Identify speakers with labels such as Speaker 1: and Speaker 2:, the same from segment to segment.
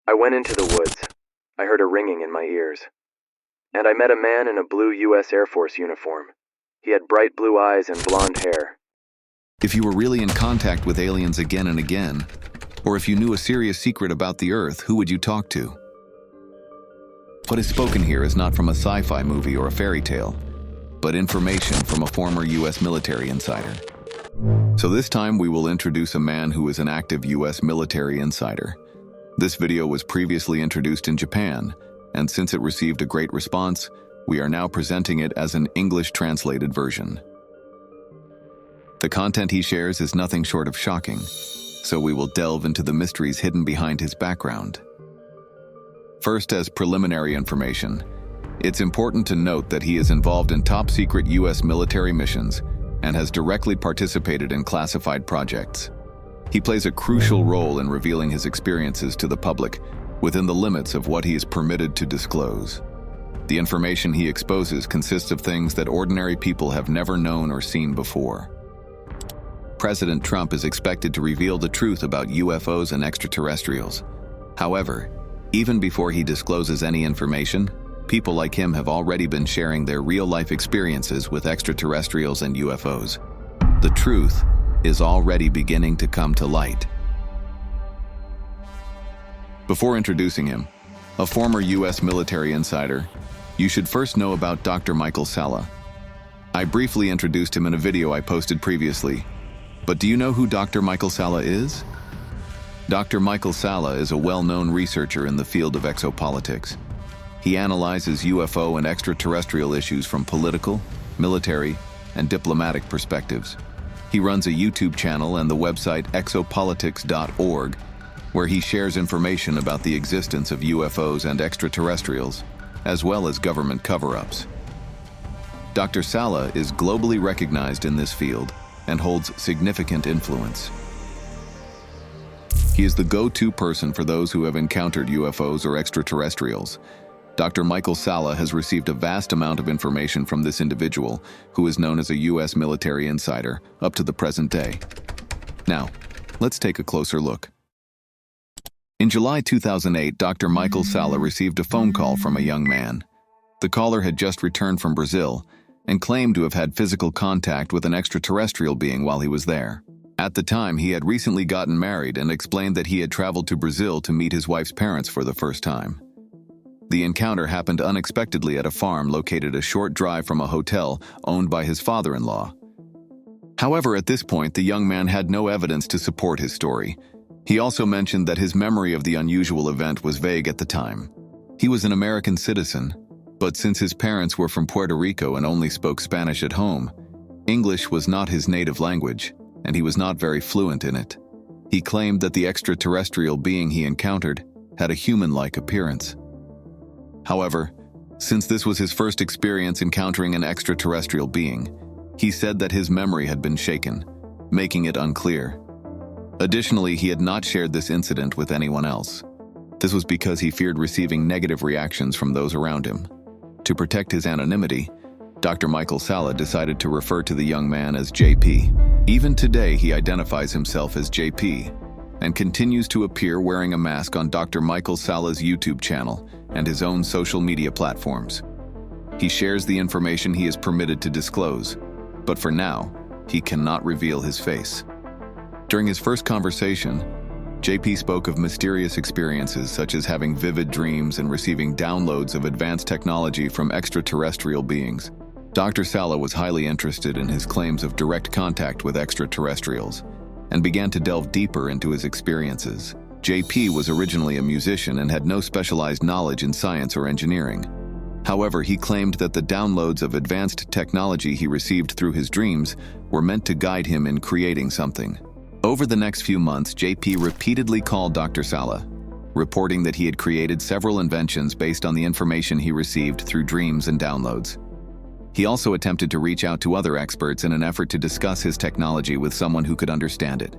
Speaker 1: I went into the woods. I heard a ringing in my ears. And I met a man in a blue U.S. Air Force uniform. He had bright blue eyes and blonde hair.
Speaker 2: If you were really in contact with aliens again and again, or if you knew a serious secret about the Earth, who would you talk to? What is spoken here is not from a sci-fi movie or a fairy tale, but information from a former U.S. military insider. So this time we will introduce a man who is an active U.S. military insider. This video was previously introduced in Japan, and since it received a great response, we are now presenting it as an English translated version. The content he shares is nothing short of shocking, so we will delve into the mysteries hidden behind his background. First, as preliminary information, it's important to note that he is involved in top-secret U.S. military missions and has directly participated in classified projects. He plays a crucial role in revealing his experiences to the public within the limits of what he is permitted to disclose. The information he exposes consists of things that ordinary people have never known or seen before. President Trump is expected to reveal the truth about UFOs and extraterrestrials. However, even before he discloses any information, people like him have already been sharing their real-life experiences with extraterrestrials and UFOs. The truth is already beginning to come to light. Before introducing him, a former U.S. military insider, you should first know about Dr. Michael Salla. I briefly introduced him in a video I posted previously, but do you know who Dr. Michael Salla is? Dr. Michael Salla is a well-known researcher in the field of exopolitics. He analyzes UFO and extraterrestrial issues from political, military, and diplomatic perspectives. He runs a YouTube channel and the website exopolitics.org, where he shares information about the existence of UFOs and extraterrestrials, as well as government cover-ups. Dr. Salla is globally recognized in this field and holds significant influence. He is the go-to person for those who have encountered UFOs or extraterrestrials. Dr. Michael Salla has received a vast amount of information from this individual, who is known as a U.S. military insider, up to the present day. Now, let's take a closer look. In July 2008, Dr. Michael Salla received a phone call from a young man. The caller had just returned from Brazil and claimed to have had physical contact with an extraterrestrial being while he was there. At the time, he had recently gotten married and explained that he had traveled to Brazil to meet his wife's parents for the first time. The encounter happened unexpectedly at a farm located a short drive from a hotel owned by his father-in-law. However, at this point, the young man had no evidence to support his story. He also mentioned that his memory of the unusual event was vague at the time. He was an American citizen, but since his parents were from Puerto Rico and only spoke Spanish at home, English was not his native language, and he was not very fluent in it. He claimed that the extraterrestrial being he encountered had a human-like appearance. However, since this was his first experience encountering an extraterrestrial being, he said that his memory had been shaken, making it unclear. Additionally, he had not shared this incident with anyone else. This was because he feared receiving negative reactions from those around him. To protect his anonymity, Dr. Michael Salla decided to refer to the young man as JP. Even today, he identifies himself as JP and continues to appear wearing a mask on Dr. Michael Salla's YouTube channel and his own social media platforms. He shares the information he is permitted to disclose, but for now, he cannot reveal his face. During his first conversation, JP spoke of mysterious experiences such as having vivid dreams and receiving downloads of advanced technology from extraterrestrial beings. Dr. Salla was highly interested in his claims of direct contact with extraterrestrials and began to delve deeper into his experiences. JP was originally a musician and had no specialized knowledge in science or engineering. However, he claimed that the downloads of advanced technology he received through his dreams were meant to guide him in creating something. Over the next few months, JP repeatedly called Dr. Salla, reporting that he had created several inventions based on the information he received through dreams and downloads. He also attempted to reach out to other experts in an effort to discuss his technology with someone who could understand it.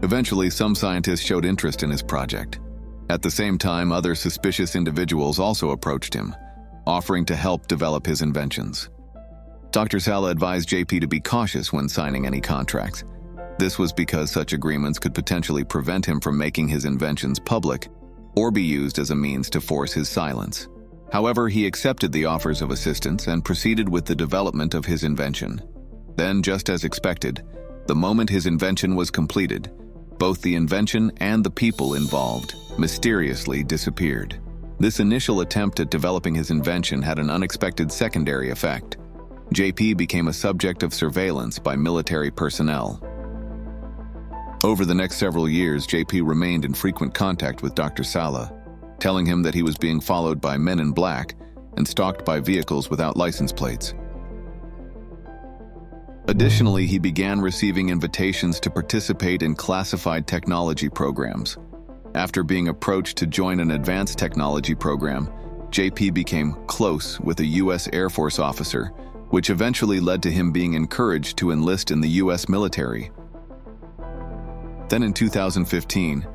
Speaker 2: Eventually, some scientists showed interest in his project. At the same time, other suspicious individuals also approached him, offering to help develop his inventions. Dr. Salla advised JP to be cautious when signing any contracts. This was because such agreements could potentially prevent him from making his inventions public, or be used as a means to force his silence. However, he accepted the offers of assistance and proceeded with the development of his invention. Then, just as expected, the moment his invention was completed, both the invention and the people involved mysteriously disappeared. This initial attempt at developing his invention had an unexpected secondary effect. JP became a subject of surveillance by military personnel. Over the next several years, JP remained in frequent contact with Dr. Salla, telling him that he was being followed by men in black and stalked by vehicles without license plates. Additionally, he began receiving invitations to participate in classified technology programs. After being approached to join an advanced technology program, JP became close with a U.S. Air Force officer, which eventually led to him being encouraged to enlist in the U.S. military. Then in 2015,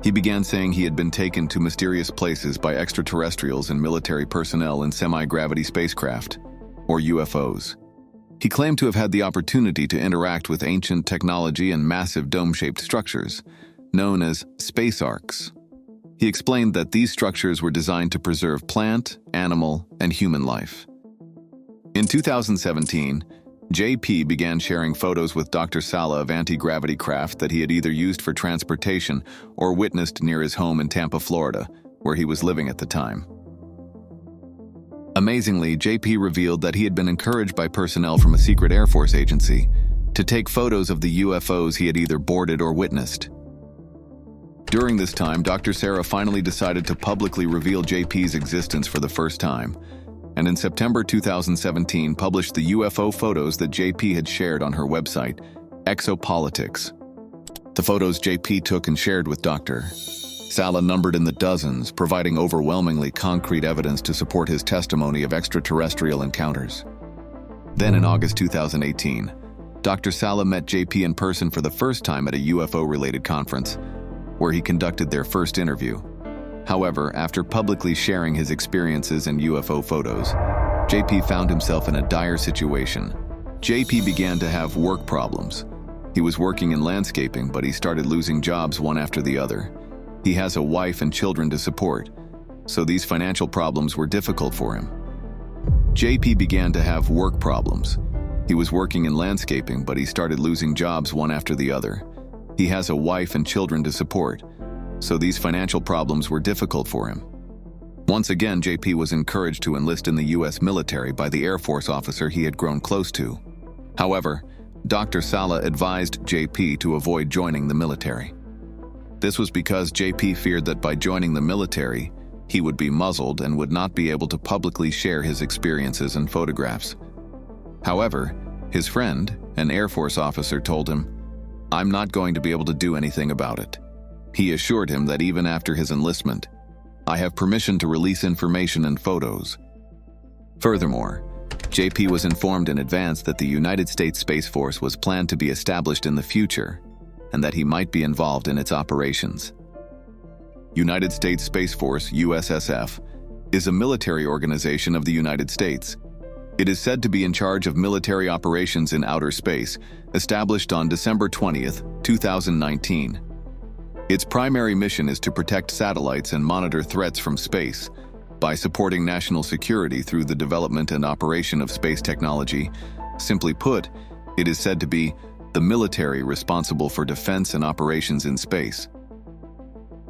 Speaker 2: he began saying he had been taken to mysterious places by extraterrestrials and military personnel in semi-gravity spacecraft, or UFOs. He claimed to have had the opportunity to interact with ancient technology and massive dome-shaped structures, known as space arcs. He explained that these structures were designed to preserve plant, animal, and human life. In 2017, JP began sharing photos with Dr. Salla of anti-gravity craft that he had either used for transportation or witnessed near his home in Tampa, Florida, where he was living at the time. Amazingly, JP revealed that he had been encouraged by personnel from a secret Air Force agency to take photos of the UFOs he had either boarded or witnessed. During this time, Dr. Sara finally decided to publicly reveal JP's existence for the first time, and in September 2017 published the UFO photos that JP had shared on her website, Exopolitics. The photos JP took and shared with Dr. Salla numbered in the dozens, providing overwhelmingly concrete evidence to support his testimony of extraterrestrial encounters. Then in August 2018, Dr. Salla met JP in person for the first time at a UFO-related conference, where he conducted their first interview. However, after publicly sharing his experiences and UFO photos, JP found himself in a dire situation. JP began to have work problems. He was working in landscaping, but he started losing jobs one after the other. He has a wife and children to support, so these financial problems were difficult for him. JP began to have work problems. He was working in landscaping, but he started losing jobs one after the other. He has a wife and children to support, so these financial problems were difficult for him. Once again, JP was encouraged to enlist in the U.S. military by the Air Force officer he had grown close to. However, Dr. Salla advised JP to avoid joining the military. This was because JP feared that by joining the military, he would be muzzled and would not be able to publicly share his experiences and photographs. However, his friend, an Air Force officer, told him, "I'm not going to be able to do anything about it." He assured him that even after his enlistment, "I have permission to release information and photos." Furthermore, JP was informed in advance that the United States Space Force was planned to be established in the future, and that he might be involved in its operations. United States Space Force, USSF, is a military organization of the United States. It is said to be in charge of military operations in outer space, established on December 20th, 2019. Its primary mission is to protect satellites and monitor threats from space by supporting national security through the development and operation of space technology. Simply put, it is said to be the military responsible for defense and operations in space.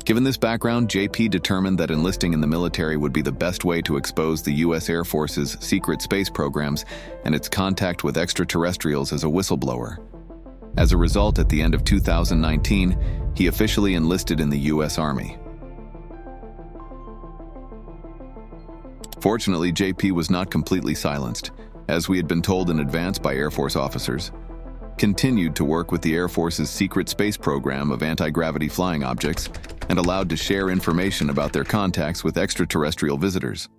Speaker 2: Given this background, JP determined that enlisting in the military would be the best way to expose the U.S. Air Force's secret space programs and its contact with extraterrestrials as a whistleblower. As a result, at the end of 2019, he officially enlisted in the U.S. Army. Fortunately, JP was not completely silenced, as we had been told in advance by Air Force officers. Continued to work with the Air Force's secret space program of anti-gravity flying objects and allowed to share information about their contacts with extraterrestrial visitors.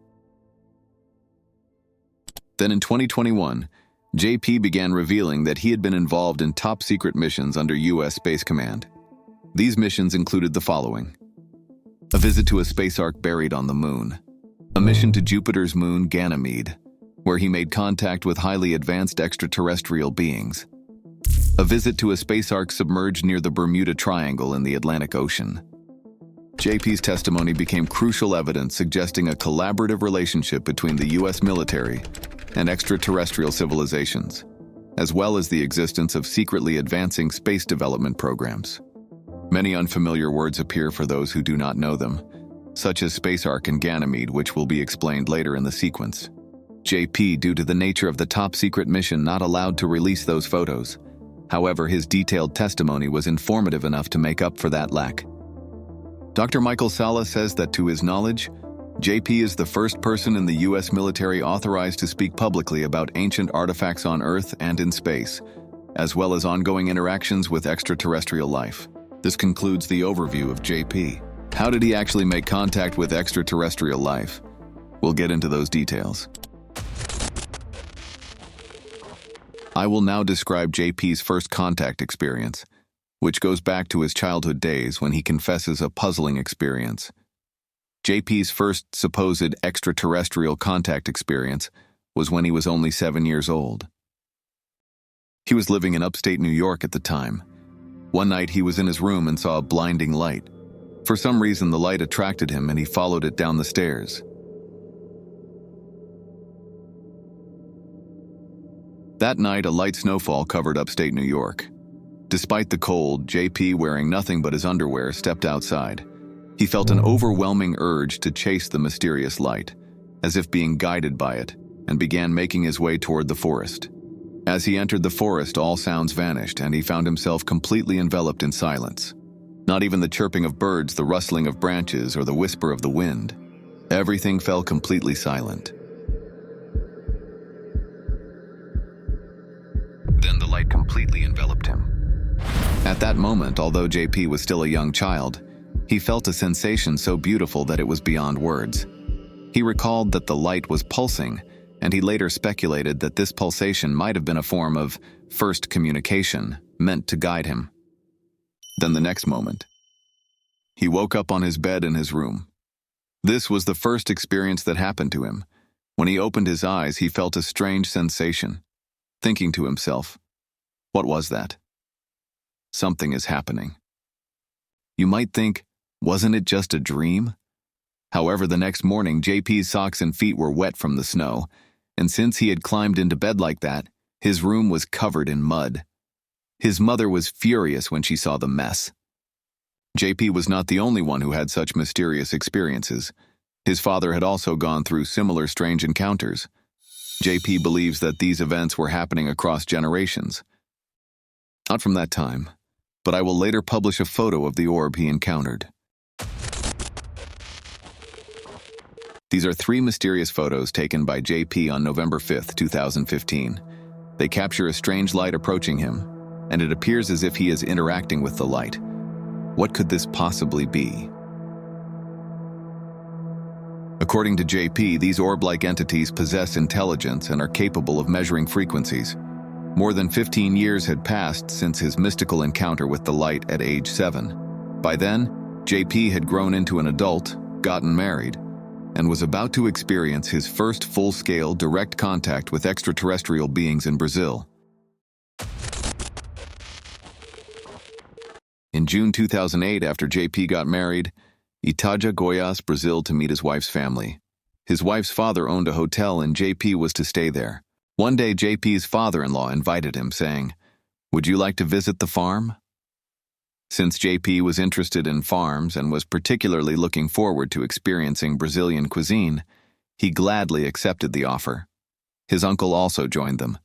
Speaker 2: Then in 2021, JP began revealing that he had been involved in top-secret missions under U.S. Space Command. These missions included the following: a visit to a space ark buried on the moon, a mission to Jupiter's moon Ganymede, where he made contact with highly advanced extraterrestrial beings, a visit to a space ark submerged near the Bermuda Triangle in the Atlantic Ocean, JP's testimony became crucial evidence suggesting a collaborative relationship between the U.S. military and extraterrestrial civilizations, as well as the existence of secretly advancing space development programs. Many unfamiliar words appear for those who do not know them, such as Space Ark and Ganymede, which will be explained later in the sequence. JP, due to the nature of the top-secret mission, not allowed to release those photos. However, his detailed testimony was informative enough to make up for that lack. Dr. Michael Salla says that to his knowledge, JP is the first person in the U.S. military authorized to speak publicly about ancient artifacts on Earth and in space, as well as ongoing interactions with extraterrestrial life. This concludes the overview of JP. How did he actually make contact with extraterrestrial life? We'll get into those details. I will now describe JP's first contact experience, which goes back to his childhood days when he confesses a puzzling experience. JP's first supposed extraterrestrial contact experience was when he was only 7 years old. He was living in upstate New York at the time. One night he was in his room and saw a blinding light. For some reason, the light attracted him and he followed it down the stairs. That night, a light snowfall covered upstate New York. Despite the cold, JP, wearing nothing but his underwear, stepped outside. He felt an overwhelming urge to chase the mysterious light, as if being guided by it, and began making his way toward the forest. As he entered the forest, all sounds vanished, and he found himself completely enveloped in silence. Not even the chirping of birds, the rustling of branches, or the whisper of the wind. Everything fell completely silent. Then the light completely enveloped him. At that moment, although JP was still a young child, he felt a sensation so beautiful that it was beyond words. He recalled that the light was pulsing, and he later speculated that this pulsation might have been a form of first communication meant to guide him. Then the next moment, he woke up on his bed in his room. This was the first experience that happened to him. When he opened his eyes, he felt a strange sensation, thinking to himself, "What was that? Something is happening." You might think, wasn't it just a dream? However, the next morning, JP's socks and feet were wet from the snow, and since he had climbed into bed like that, his room was covered in mud. His mother was furious when she saw the mess. JP was not the only one who had such mysterious experiences. His father had also gone through similar strange encounters. JP believes that these events were happening across generations. Not from that time, but I will later publish a photo of the orb he encountered. These are 3 mysterious photos taken by JP on November 5, 2015. They capture a strange light approaching him, and it appears as if he is interacting with the light. What could this possibly be? According to JP, these orb-like entities possess intelligence and are capable of measuring frequencies. More than 15 years had passed since his mystical encounter with the light at age 7. By then, JP had grown into an adult, gotten married, and was about to experience his first full-scale direct contact with extraterrestrial beings in Brazil. In June 2008, after JP got married, Itaja, Goiás, Brazil, to meet his wife's family. His wife's father owned a hotel and JP was to stay there. One day, JP's father-in-law invited him, saying, "Would you like to visit the farm?" Since JP was interested in farms and was particularly looking forward to experiencing Brazilian cuisine, he gladly accepted the offer. His uncle also joined them,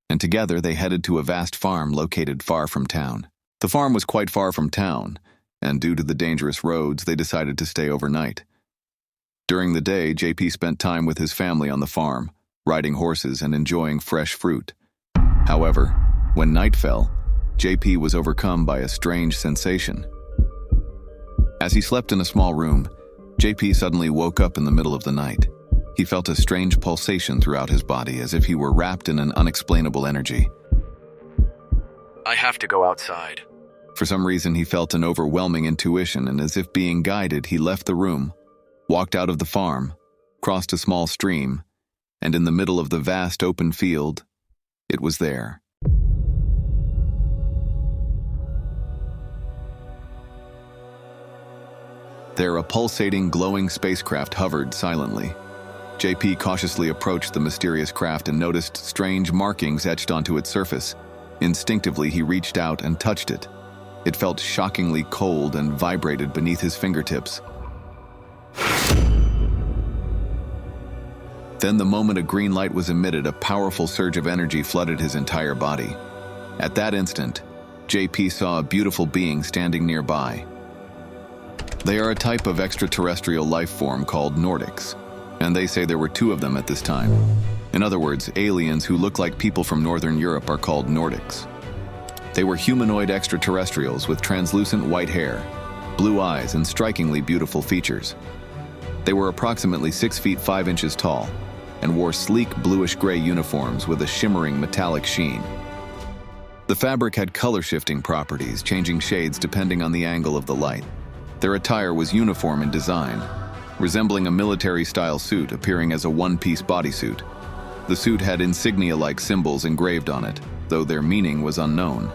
Speaker 2: and together they headed to a vast farm located far from town. The farm was quite far from town, and due to the dangerous roads, they decided to stay overnight. During the day, JP spent time with his family on the farm, riding horses and enjoying fresh fruit. However, when night fell, JP was overcome by a strange sensation. As he slept in a small room, JP suddenly woke up in the middle of the night. He felt a strange pulsation throughout his body as if he were wrapped in an unexplainable energy.
Speaker 1: I have to go outside.
Speaker 2: For some reason, he felt an overwhelming intuition, and as if being guided, he left the room, walked out of the farm, crossed a small stream, and in the middle of the vast open field, it was there. There, a pulsating, glowing spacecraft hovered silently. JP cautiously approached the mysterious craft and noticed strange markings etched onto its surface. Instinctively, he reached out and touched it. It felt shockingly cold and vibrated beneath his fingertips. Then, the moment a green light was emitted, a powerful surge of energy flooded his entire body. At that instant, JP saw a beautiful being standing nearby. They are a type of extraterrestrial life form called Nordics, and they say there were two of them at this time. In other words, aliens who look like people from Northern Europe are called Nordics. They were humanoid extraterrestrials with translucent white hair, blue eyes, and strikingly beautiful features. They were approximately 6 feet 5 inches tall and wore sleek bluish-gray uniforms with a shimmering metallic sheen. The fabric had color-shifting properties, changing shades depending on the angle of the light. Their attire was uniform in design, resembling a military-style suit appearing as a one-piece bodysuit. The suit had insignia-like symbols engraved on it, though their meaning was unknown.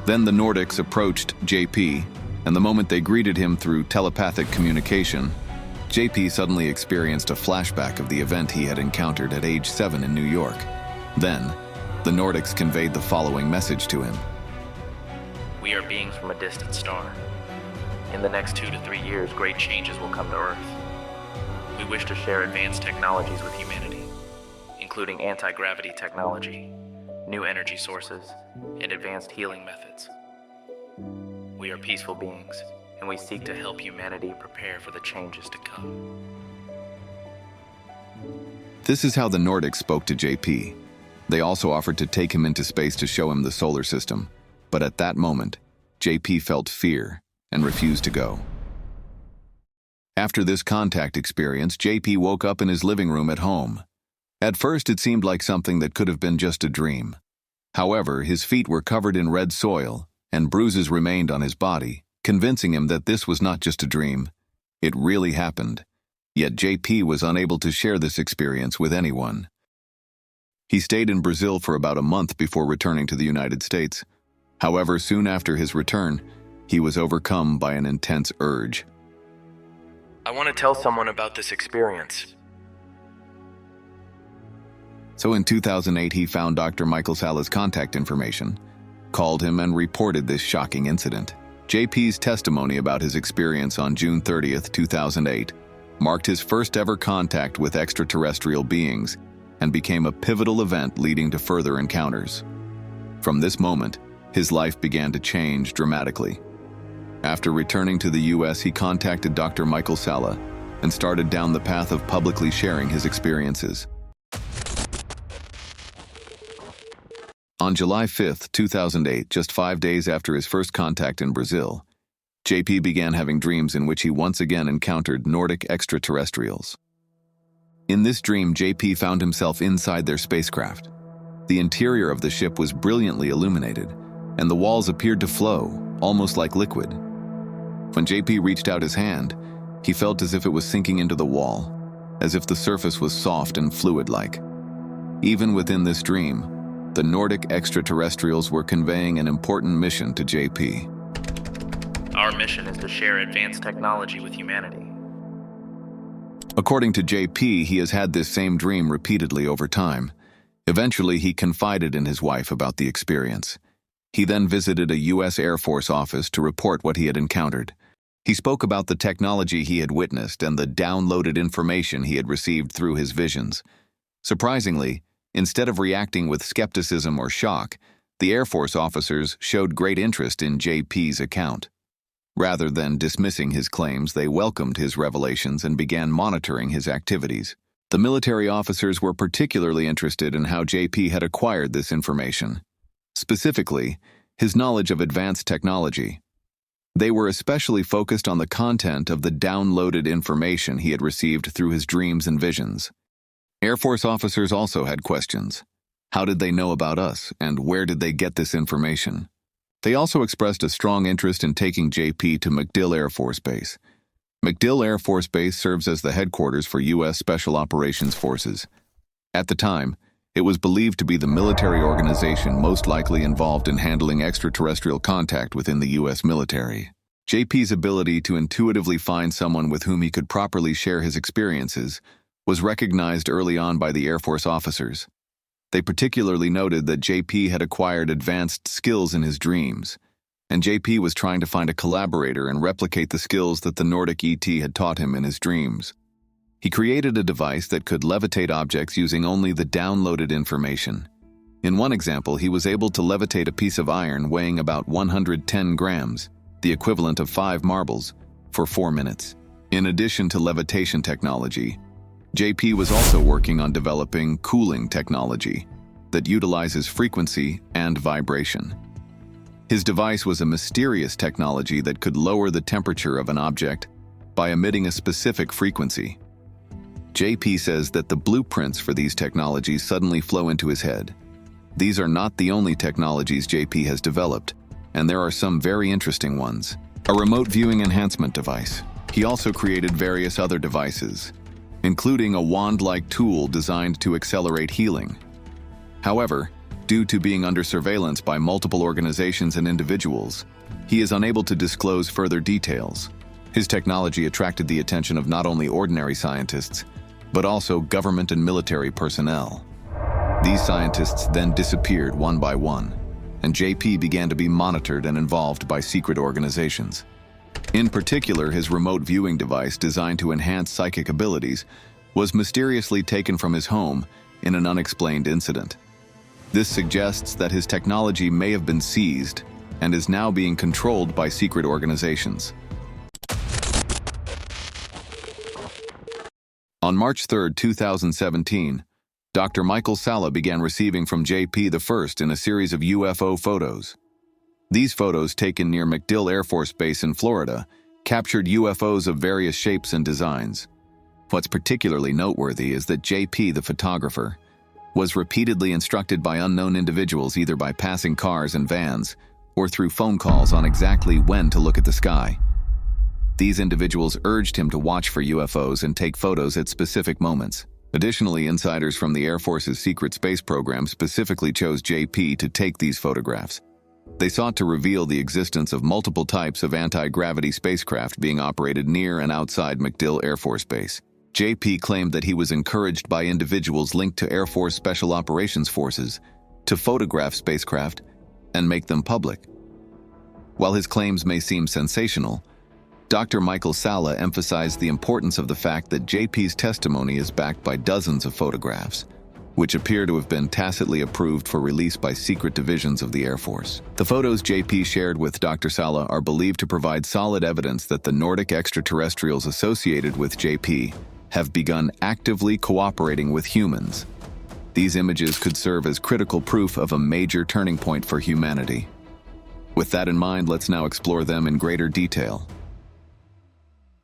Speaker 2: Then the Nordics approached JP, and the moment they greeted him through telepathic communication, JP suddenly experienced a flashback of the event he had encountered at age 7 in New York. Then, the Nordics conveyed the following message to him.
Speaker 3: We are beings from a distant star. In the next 2 to 3 years, great changes will come to Earth. We wish to share advanced technologies with humanity, including anti-gravity technology, new energy sources, and advanced healing methods. We are peaceful beings, and we seek to help humanity prepare for the changes to come.
Speaker 2: This is how the Nordics spoke to JP. They also offered to take him into space to show him the solar system, but at that moment, JP felt fear and refused to go. After this contact experience, JP woke up in his living room at home. At first, it seemed like something that could have been just a dream. However, his feet were covered in red soil, and bruises remained on his body, convincing him that this was not just a dream. It really happened. Yet JP was unable to share this experience with anyone. He stayed in Brazil for about a month before returning to the United States. However, soon after his return, he was overcome by an intense urge.
Speaker 1: I want to tell someone about this experience.
Speaker 2: So in 2008, he found Dr. Michael Salla's contact information, called him, and reported this shocking incident. JP's testimony about his experience on June 30th, 2008, marked his first ever contact with extraterrestrial beings and became a pivotal event leading to further encounters. From this moment, his life began to change dramatically. After returning to the US, he contacted Dr. Michael Salla and started down the path of publicly sharing his experiences. On July 5th, 2008, just 5 days after his first contact in Brazil, JP began having dreams in which he once again encountered Nordic extraterrestrials. In this dream, JP found himself inside their spacecraft. The interior of the ship was brilliantly illuminated, and the walls appeared to flow, almost like liquid. When JP reached out his hand, he felt as if it was sinking into the wall, as if the surface was soft and fluid-like. Even within this dream, the Nordic extraterrestrials were conveying an important mission to JP.
Speaker 3: Our mission is to share advanced technology with humanity.
Speaker 2: According to JP, he has had this same dream repeatedly over time. Eventually, he confided in his wife about the experience. He then visited a U.S. Air Force office to report what he had encountered. He spoke about the technology he had witnessed and the downloaded information he had received through his visions. Surprisingly, instead of reacting with skepticism or shock, the Air Force officers showed great interest in JP's account. Rather than dismissing his claims, they welcomed his revelations and began monitoring his activities. The military officers were particularly interested in how JP had acquired this information. Specifically, his knowledge of advanced technology. They were especially focused on the content of the downloaded information he had received through his dreams and visions. Air Force officers also had questions. How did they know about us, and where did they get this information? They also expressed a strong interest in taking JP to MacDill Air Force Base. MacDill Air Force Base serves as the headquarters for U.S. Special Operations Forces. At the time, it was believed to be the military organization most likely involved in handling extraterrestrial contact within the U.S. military. JP's ability to intuitively find someone with whom he could properly share his experiences was recognized early on by the Air Force officers. They particularly noted that JP had acquired advanced skills in his dreams, and JP was trying to find a collaborator and replicate the skills that the Nordic ET had taught him in his dreams. He created a device that could levitate objects using only the downloaded information. In one example, he was able to levitate a piece of iron weighing about 110 grams, the equivalent of 5 marbles, for 4 minutes. In addition to levitation technology, JP was also working on developing cooling technology that utilizes frequency and vibration. His device was a mysterious technology that could lower the temperature of an object by emitting a specific frequency. JP says that the blueprints for these technologies suddenly flow into his head. These are not the only technologies JP has developed, and there are some very interesting ones. A remote viewing enhancement device. He also created various other devices, including a wand-like tool designed to accelerate healing. However, due to being under surveillance by multiple organizations and individuals, he is unable to disclose further details. His technology attracted the attention of not only ordinary scientists, but also government and military personnel. These scientists then disappeared one by one, and JP began to be monitored and involved by secret organizations. In particular, his remote viewing device designed to enhance psychic abilities was mysteriously taken from his home in an unexplained incident. This suggests that his technology may have been seized and is now being controlled by secret organizations. On March 3, 2017, Dr. Michael Salla began receiving from JP the first in a series of UFO photos. These photos, taken near MacDill Air Force Base in Florida, captured UFOs of various shapes and designs. What's particularly noteworthy is that JP, the photographer, was repeatedly instructed by unknown individuals either by passing cars and vans or through phone calls on exactly when to look at the sky. These individuals urged him to watch for UFOs and take photos at specific moments. Additionally, insiders from the Air Force's secret space program specifically chose JP to take these photographs. They sought to reveal the existence of multiple types of anti-gravity spacecraft being operated near and outside MacDill Air Force Base. JP claimed that he was encouraged by individuals linked to Air Force Special Operations Forces to photograph spacecraft and make them public. While his claims may seem sensational, Dr. Michael Salla emphasized the importance of the fact that JP's testimony is backed by dozens of photographs, which appear to have been tacitly approved for release by secret divisions of the Air Force. The photos JP shared with Dr. Salla are believed to provide solid evidence that the Nordic extraterrestrials associated with JP have begun actively cooperating with humans. These images could serve as critical proof of a major turning point for humanity. With that in mind, let's now explore them in greater detail.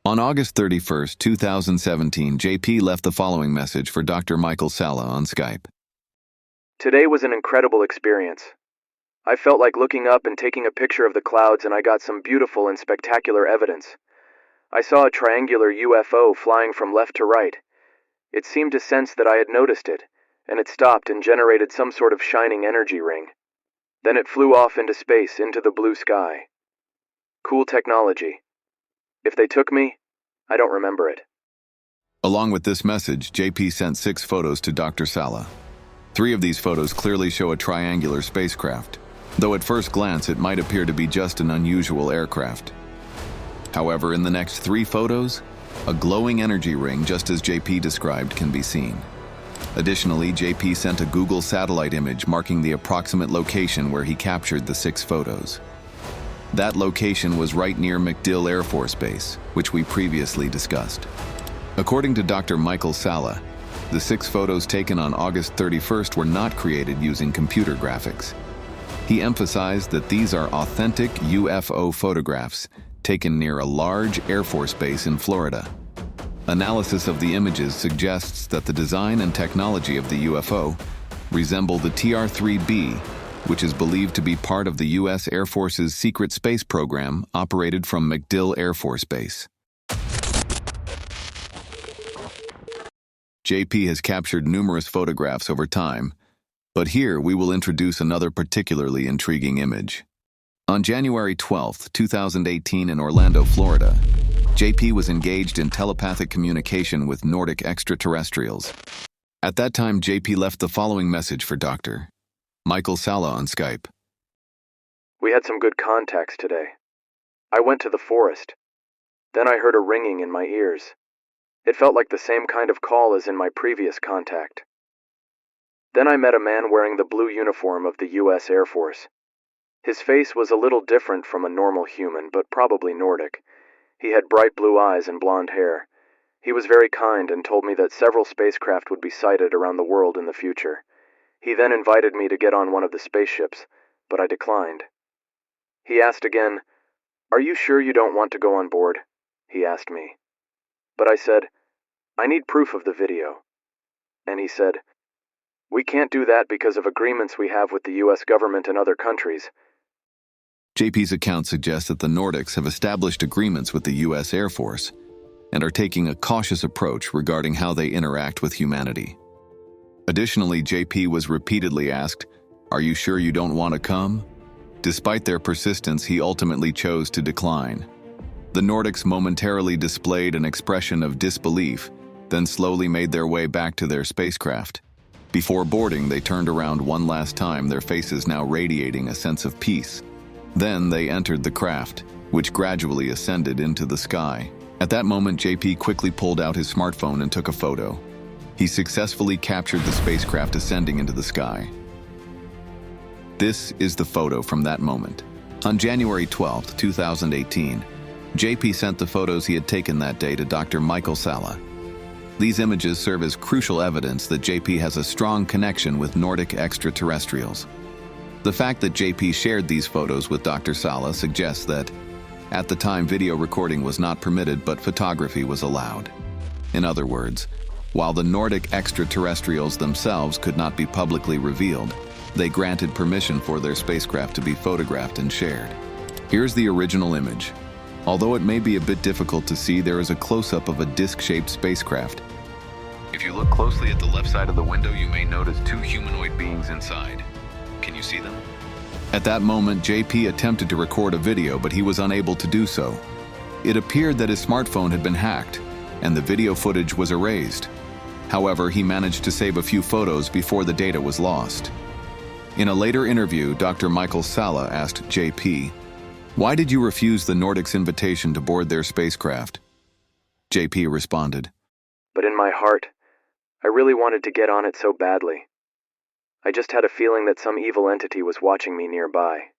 Speaker 2: On August 31, 2017, JP left the following message for Dr. Michael Salla on Skype.
Speaker 1: Today was an incredible experience. I felt like looking up and taking a picture of the clouds, and I got some beautiful and spectacular evidence. I saw a triangular UFO flying from left to right. It seemed to sense that I had noticed it, and it stopped and generated some sort of shining energy ring. Then it flew off into space, into the blue sky. Cool technology. If they took me, I don't remember it.
Speaker 2: Along with this message, JP sent 6 photos to Dr. Salla. 3 of these photos clearly show a triangular spacecraft, though at first glance it might appear to be just an unusual aircraft. However, in the next 3 photos, a glowing energy ring, just as JP described, can be seen. Additionally, JP sent a Google satellite image marking the approximate location where he captured the 6 photos. That location was right near MacDill Air Force Base, which we previously discussed. According to Dr. Michael Salla, the 6 photos taken on August 31st were not created using computer graphics. He emphasized that these are authentic UFO photographs taken near a large Air Force base in Florida. Analysis of the images suggests that the design and technology of the UFO resemble the TR-3B, which is believed to be part of the U.S. Air Force's secret space program operated from MacDill Air Force Base. JP has captured numerous photographs over time, but here we will introduce another particularly intriguing image. On January 12, 2018 in Orlando, Florida, JP was engaged in telepathic communication with Nordic extraterrestrials. At that time, JP left the following message for Dr. Michael Salla on Skype.
Speaker 1: We had some good contacts today. I went to the forest. Then I heard a ringing in my ears. It felt like the same kind of call as in my previous contact. Then I met a man wearing the blue uniform of the U.S. Air Force. His face was a little different from a normal human, but probably Nordic. He had bright blue eyes and blonde hair. He was very kind and told me that several spacecraft would be sighted around the world in the future. He then invited me to get on one of the spaceships, but I declined. He asked again, "Are you sure you don't want to go on board?" he asked me. But I said, "I need proof of the video." And he said, "We can't do that because of agreements we have with the U.S. government and other countries."
Speaker 2: JP's account suggests that the Nordics have established agreements with the U.S. Air Force and are taking a cautious approach regarding how they interact with humanity. Additionally, JP was repeatedly asked, "Are you sure you don't want to come?" Despite their persistence, he ultimately chose to decline. The Nordics momentarily displayed an expression of disbelief, then slowly made their way back to their spacecraft. Before boarding, they turned around one last time, their faces now radiating a sense of peace. Then they entered the craft, which gradually ascended into the sky. At that moment, JP quickly pulled out his smartphone and took a photo. He successfully captured the spacecraft ascending into the sky. This is the photo from that moment. On January 12, 2018, JP sent the photos he had taken that day to Dr. Michael Salla. These images serve as crucial evidence that JP has a strong connection with Nordic extraterrestrials. The fact that JP shared these photos with Dr. Salla suggests that, at the time, video recording was not permitted, but photography was allowed. In other words, while the Nordic extraterrestrials themselves could not be publicly revealed, they granted permission for their spacecraft to be photographed and shared. Here's the original image. Although it may be a bit difficult to see, there is a close-up of a disc-shaped spacecraft. If you look closely at the left side of the window, you may notice two humanoid beings inside. Can you see them? At that moment, JP attempted to record a video, but he was unable to do so. It appeared that his smartphone had been hacked, and the video footage was erased. However, he managed to save a few photos before the data was lost. In a later interview, Dr. Michael Salla asked JP, "Why did you refuse the Nordics' invitation to board their spacecraft?" JP responded,
Speaker 1: "But in my heart, I really wanted to get on it so badly. I just had a feeling that some evil entity was watching me nearby.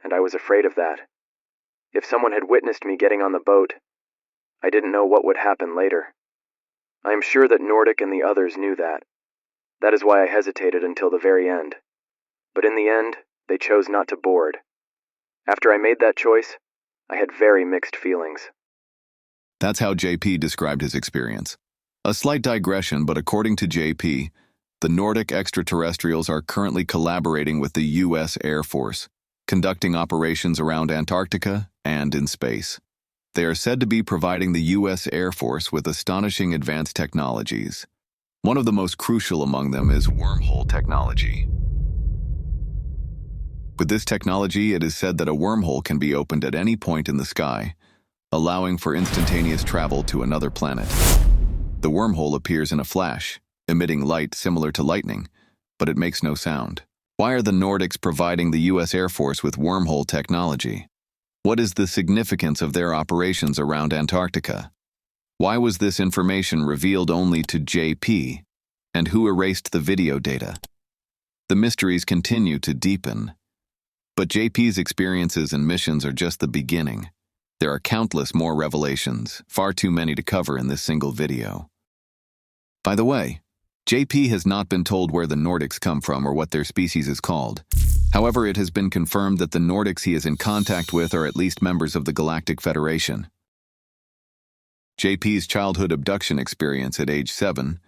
Speaker 1: And I was afraid of that. If someone had witnessed me getting on the boat, I didn't know what would happen later. I am sure that Nordic and the others knew that. That is why I hesitated until the very end. But in the end, they chose not to board. After I made that choice, I had very mixed feelings."
Speaker 2: That's how JP described his experience. A slight digression, but according to JP, the Nordic extraterrestrials are currently collaborating with the U.S. Air Force, conducting operations around Antarctica and in space. They are said to be providing the U.S. Air Force with astonishing advanced technologies. One of the most crucial among them is wormhole technology. With this technology, it is said that a wormhole can be opened at any point in the sky, allowing for instantaneous travel to another planet. The wormhole appears in a flash, emitting light similar to lightning, but it makes no sound. Why are the Nordics providing the U.S. Air Force with wormhole technology? What is the significance of their operations around Antarctica? Why was this information revealed only to JP? And who erased the video data? The mysteries continue to deepen. But JP's experiences and missions are just the beginning. There are countless more revelations, far too many to cover in this single video. By the way, JP has not been told where the Nordics come from or what their species is called. However, it has been confirmed that the Nordics he is in contact with are at least members of the Galactic Federation. JP's childhood abduction experience at age 7,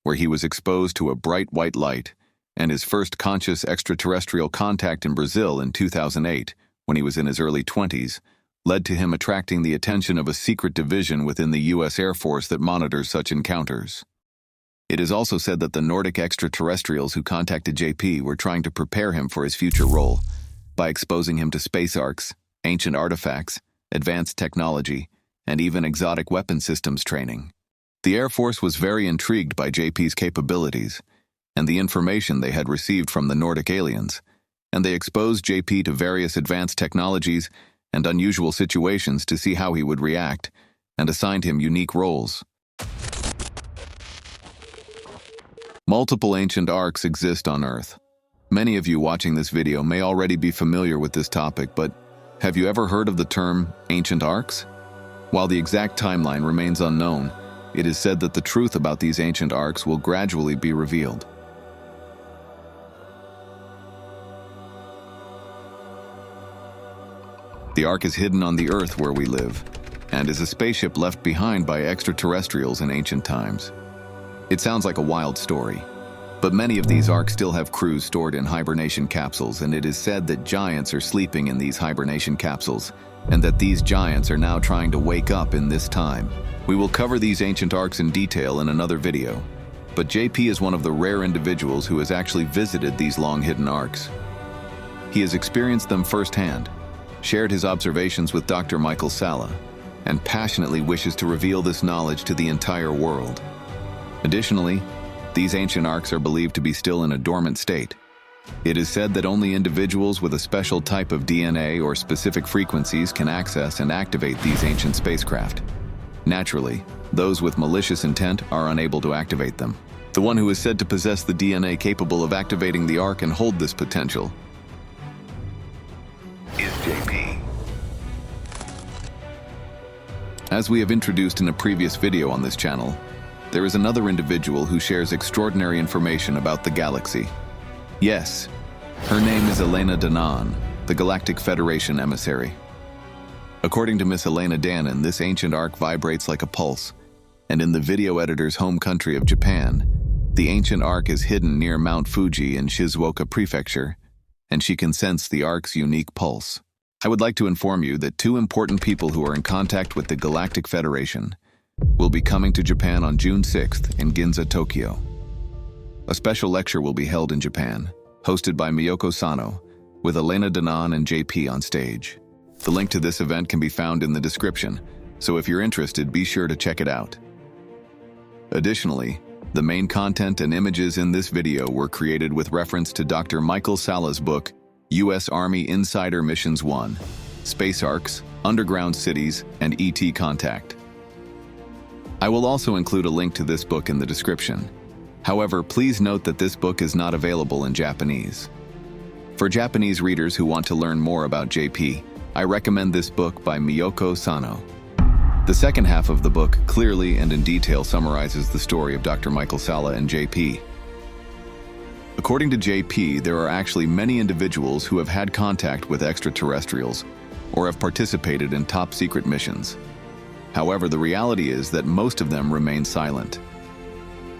Speaker 2: where he was exposed to a bright white light, and his first conscious extraterrestrial contact in Brazil in 2008, when he was in his early 20s, led to him attracting the attention of a secret division within the U.S. Air Force that monitors such encounters. It is also said that the Nordic extraterrestrials who contacted JP were trying to prepare him for his future role, by exposing him to space arcs, ancient artifacts, advanced technology, and even exotic weapon systems training. The Air Force was very intrigued by JP's capabilities and the information they had received from the Nordic aliens, and they exposed JP to various advanced technologies and unusual situations to see how he would react, and assigned him unique roles. Multiple ancient arcs exist on Earth. Many of you watching this video may already be familiar with this topic, but have you ever heard of the term ancient arcs? While the exact timeline remains unknown, it is said that the truth about these ancient arcs will gradually be revealed. The Ark is hidden on the Earth where we live, and is a spaceship left behind by extraterrestrials in ancient times. It sounds like a wild story, but many of these Arks still have crews stored in hibernation capsules, and it is said that giants are sleeping in these hibernation capsules, and that these giants are now trying to wake up in this time. We will cover these ancient Arks in detail in another video, but JP is one of the rare individuals who has actually visited these long-hidden Arks. He has experienced them firsthand, shared his observations with Dr. Michael Salla, and passionately wishes to reveal this knowledge to the entire world. Additionally, these ancient arcs are believed to be still in a dormant state. It is said that only individuals with a special type of DNA or specific frequencies can access and activate these ancient spacecraft. Naturally, those with malicious intent are unable to activate them. The one who is said to possess the DNA capable of activating the arc and hold this potential is JP. As we have introduced in a previous video on this channel, there is another individual who shares extraordinary information about the galaxy. Yes, her name is Elena Danaan, the Galactic Federation emissary. According to Miss Elena Danaan, this ancient arc vibrates like a pulse, and in the video editor's home country of Japan, the ancient arc is hidden near Mount Fuji in Shizuoka Prefecture, and she can sense the arc's unique pulse. I would like to inform you that two important people who are in contact with the Galactic Federation will be coming to Japan on June 6th in Ginza, Tokyo. A special lecture will be held in Japan, hosted by Miyoko Sano, with Elena Danaan and JP on stage. The link to this event can be found in the description, so if you're interested, be sure to check it out. Additionally, the main content and images in this video were created with reference to Dr. Michael Salla's book, U.S. Army Insider Missions 1, Space Arcs, Underground Cities, and ET Contact. I will also include a link to this book in the description. However, please note that this book is not available in Japanese. For Japanese readers who want to learn more about JP, I recommend this book by Miyoko Sano. The second half of the book clearly and in detail summarizes the story of Dr. Michael Salla and JP. According to JP, there are actually many individuals who have had contact with extraterrestrials or have participated in top-secret missions. However, the reality is that most of them remain silent.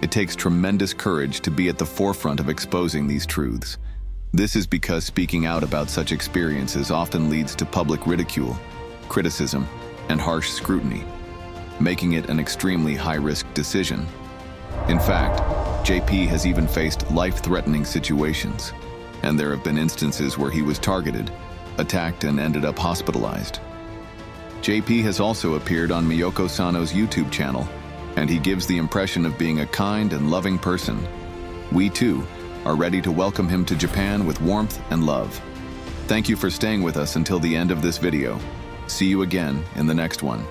Speaker 2: It takes tremendous courage to be at the forefront of exposing these truths. This is because speaking out about such experiences often leads to public ridicule, criticism, and harsh scrutiny, making it an extremely high-risk decision. In fact, JP has even faced life-threatening situations, and there have been instances where he was targeted, attacked, and ended up hospitalized. JP has also appeared on Miyoko Sano's YouTube channel, and he gives the impression of being a kind and loving person. We, too, are ready to welcome him to Japan with warmth and love. Thank you for staying with us until the end of this video. See you again in the next one.